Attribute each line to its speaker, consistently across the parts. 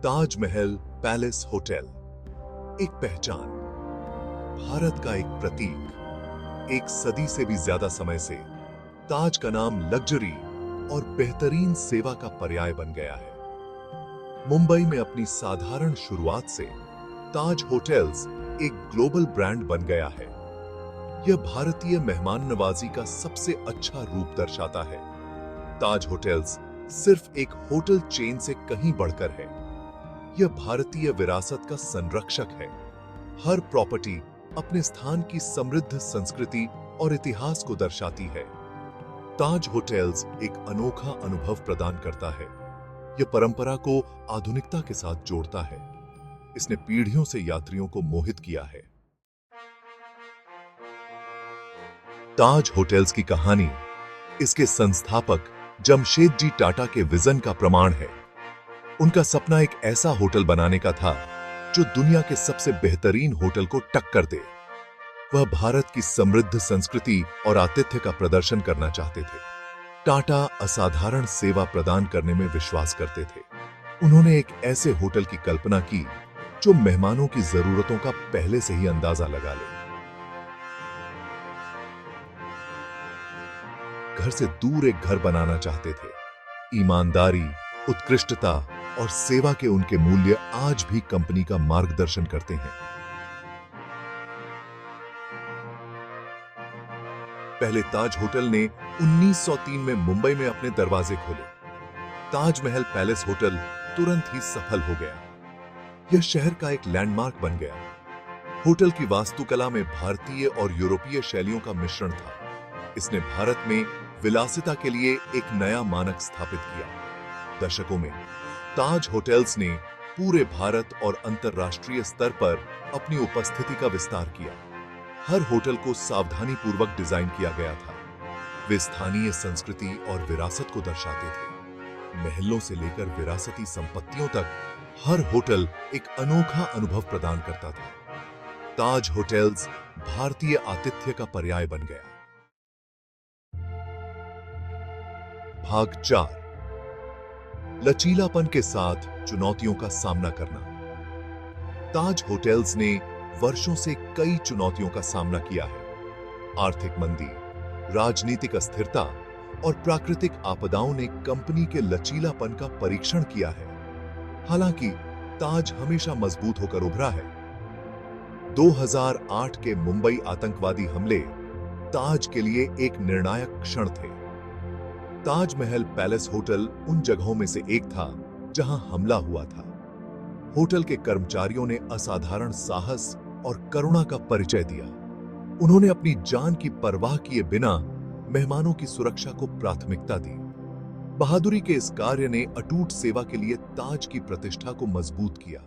Speaker 1: Taj Mahal palace hotel, एक पहचान, भारत का एक प्रतीक। एक सदी से भी ज्यादा समय से ताज का नाम लग्जरी और बेहतरीन सेवा का पर्याय बन गया है। मुंबई में अपनी साधारण शुरुआत से ताज होटल्स एक ग्लोबल ब्रांड बन गया है। यह भारतीय मेहमान नवाजी का सबसे अच्छा रूप दर्शाता है। ताज होटल्स सिर्फ एक होटल चेन से कहीं बढ़कर है। यह भारतीय विरासत का संरक्षक है। हर प्रॉपर्टी अपने स्थान की समृद्ध संस्कृति और इतिहास को दर्शाती है। ताज होटल्स एक अनोखा अनुभव प्रदान करता है। यह परंपरा को आधुनिकता के साथ जोड़ता है। इसने पीढ़ियों से यात्रियों को मोहित किया है। ताज होटल्स की कहानी इसके संस्थापक जमशेद जी टाटा के विजन का प्रमाण है। उनका सपना एक ऐसा होटल बनाने का था जो दुनिया के सबसे बेहतरीन होटल को टक्कर दे। वह भारत की समृद्ध संस्कृति और आतिथ्य का प्रदर्शन करना चाहते थे। टाटा असाधारण सेवा प्रदान करने में विश्वास करते थे। उन्होंने एक ऐसे होटल की कल्पना की जो मेहमानों की जरूरतों का पहले से ही अंदाजा लगा ले। घर से दूर एक घर बनाना चाहते थे। ईमानदारी, उत्कृष्टता और सेवा के उनके मूल्य आज भी कंपनी का मार्गदर्शन करते हैं। पहले ताज होटल ने 1903 में मुंबई में अपने दरवाजे खोले। ताजमहल पैलेस होटल तुरंत ही सफल हो गया। यह शहर का एक लैंडमार्क बन गया। होटल की वास्तुकला में भारतीय और यूरोपीय शैलियों का मिश्रण था। इसने भारत में विलासिता के लिए एक नया मानक स्थापित किया। दशकों में ताज होटल्स ने पूरे भारत और अंतर्राष्ट्रीय स्तर पर अपनी उपस्थिति का विस्तार किया। हर होटल को सावधानीपूर्वक डिजाइन किया गया था। वे स्थानीय संस्कृति और विरासत को दर्शाते थे। महलों से लेकर विरासती संपत्तियों तक हर होटल एक अनोखा अनुभव प्रदान करता था। ताज होटल्स भारतीय आतिथ्य का पर्याय बन गया। भाग 4, लचीलापन के साथ चुनौतियों का सामना करना। ताज होटल्स ने वर्षों से कई चुनौतियों का सामना किया है। आर्थिक मंदी, राजनीतिक अस्थिरता और प्राकृतिक आपदाओं ने कंपनी के लचीलापन का परीक्षण किया है। हालांकि ताज हमेशा मजबूत होकर उभरा है। 2008 के मुंबई आतंकवादी हमले ताज के लिए एक निर्णायक क्षण थे। ताजमहल पैलेस होटल उन जगहों में से एक था जहां हमला हुआ था। होटल के कर्मचारियों ने असाधारण साहस और करुणा का परिचय दिया। उन्होंने अपनी जान की परवाह किए बिना मेहमानों की सुरक्षा को प्राथमिकता दी। बहादुरी के इस कार्य ने अटूट सेवा के लिए ताज की प्रतिष्ठा को मजबूत किया।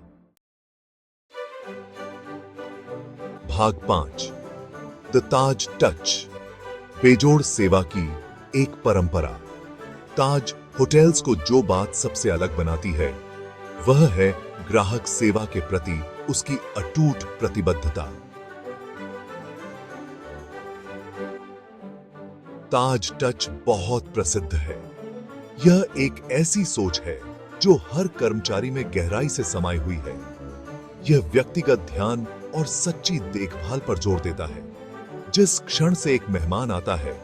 Speaker 1: भाग 5, द ताज टच, बेजोड़ सेवा की एक परंपरा। ताज होटल्स को जो बात सबसे अलग बनाती है वह है ग्राहक सेवा के प्रति उसकी अटूट प्रतिबद्धता। ताज टच बहुत प्रसिद्ध है। यह एक ऐसी सोच है जो हर कर्मचारी में गहराई से समाई हुई है। यह व्यक्तिगत ध्यान और सच्ची देखभाल पर जोर देता है। जिस क्षण से एक मेहमान आता है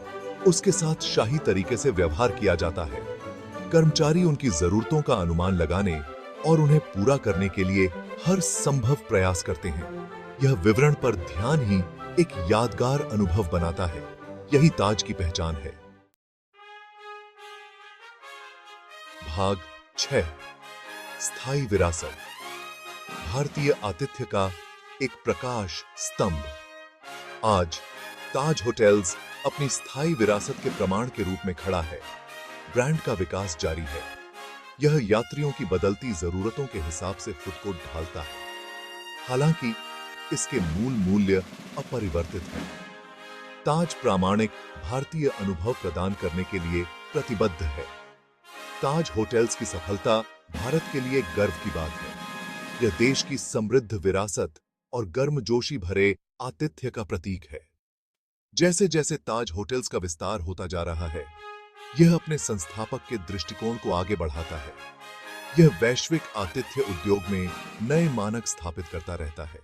Speaker 1: उसके साथ शाही तरीके से व्यवहार किया जाता है। कर्मचारी उनकी जरूरतों का अनुमान लगाने और उन्हें पूरा करने के लिए हर संभव प्रयास करते हैं। यह विवरण पर ध्यान ही एक यादगार अनुभव बनाता है। यही ताज की पहचान है। भाग 6, स्थायी विरासत, भारतीय आतिथ्य का एक प्रकाश स्तंभ। आज ताज होटल्स अपनी स्थायी विरासत के प्रमाण के रूप में खड़ा है। ब्रांड का विकास जारी है। यह यात्रियों की बदलती जरूरतों के हिसाब से खुद को ढालता है। हालांकि इसके मूल मूल्य अपरिवर्तित हैं। ताज प्रामाणिक भारतीय अनुभव प्रदान करने के लिए प्रतिबद्ध है। ताज होटल्स की सफलता भारत के लिए गर्व की बात है। यह देश की समृद्ध विरासत और गर्मजोशी भरे आतिथ्य का प्रतीक है। जैसे जैसे ताज होटल्स का विस्तार होता जा रहा है, यह अपने संस्थापक के दृष्टिकोण को आगे बढ़ाता है। यह वैश्विक आतिथ्य उद्योग में नए मानक स्थापित करता रहता है।